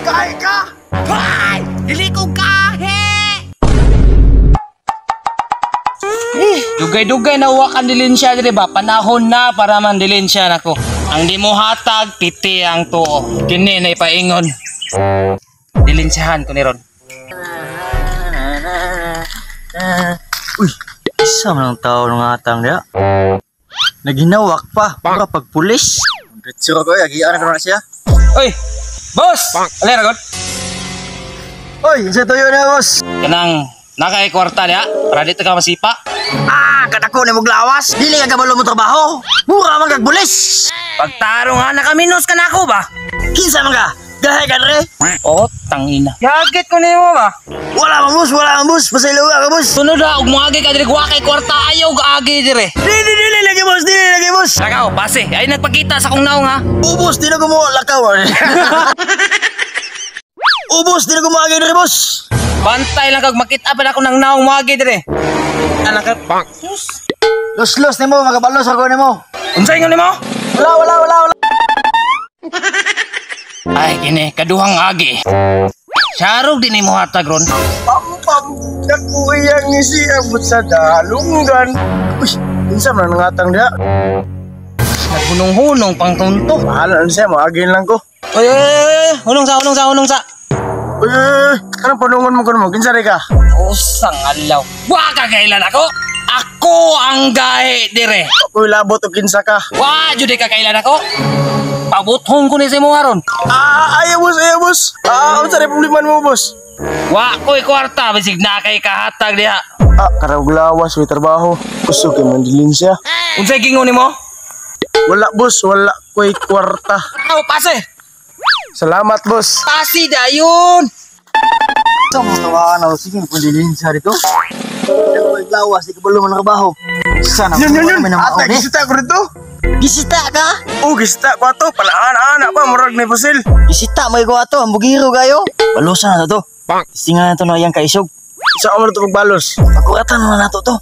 Kahe ka? Hoy! Dili ko kahe! Dugay-dugay na wakan dilin siya, di ba? Panahon na para mandilin siya nako. Ang di mo hatag, piti ang tuo. Kini na ipaingon. Dilinsihan ko ni Ron. Uy, isa man ang tao ng atang niya. Naginawak pa, para pagpulis. Diretso ko, agian ko na siya. Uy! Boss! Alay ragon? Uy, isa tuyo na, boss. Kanang nakay kwarta niya para dito ka masipa. Katako na mong lawas. Dili ka kabalo mo trabaho. Mura man kag bulis. Pagtarong nga nakaminos ka na ako ba? Kinsa man ka? Gahe ka re? Oh, tangina. Yagit ko nimo ba? Wala man, boss. Pasaylo ka, boss. Sunod na, ug moagi ka diri wa kay kwarta ayaw ga agi dire. Dili lagi, boss. Lakaw, base. Ay nagpakita sa kong naong ha. Ubos, di na ko mo lakaw. Ubos, di na ko maagi re, boss. Bantay lang kag makita pa ako ng naong moagi dire. Anak ka. Los ni mo, magabalos ako ni mo. Unsay ingon nimo? Wala. Ay kini kaduhang agi. Sarog din nimo hatag ron. Dako iyang ngisi abot sa dalunggan. Uy, kinsa man nangatang dia? Naghunong-hunong pang tunto. Bahala na siya, maagin lang ko. Oy, hunong sa. Anong panungon mo ko mo? Kinsa ka? Usang alaw. Wa ka kailan ako? Ako ang gahe dire. Ako'y labot o kinsa ka. Wa jud ka kailan ako. Pabuthong ko ni si mo aron. Ayaw, boss. Ano sa republiman mo, boss? Wa ko'y kwarta bisig na kay kahatag diha. Karag lawas, may trabaho. Gusto kay mandilin siya. Unsay gingon nimo? Wala, boss. Wala ko'y kwarta. Aw pase. Salamat, boss. Pasi dayon. Ito mo tawakan ako. Sige, mandilin siya dito. Karag lawas, di ka balo man nakabaho. Sana ko may namaon eh. Gisita ko rito. Gisita ka? Gisita ko ato. Palaan-anak pa, murag ni Pusil. Gisita, may ko ato. Ang bugiro kayo. Balosan na to. Singa na to na iyang kaisog. Sa mo na ito magbalos. Pagkuratan mo na to to.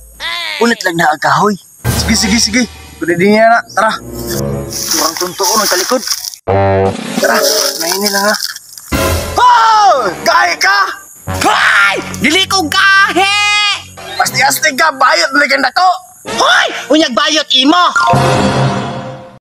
Punit lang na agkahoy. Sige. Kunin din niya na. Tara. Kurang tunto ko, nagtalikod. Tara, nainin lang ha. Gahe ka? Hoy! Dili ko gahe! Pasti-astig ka, bayot na ganda ko. Hoy! Unyag bayot imo!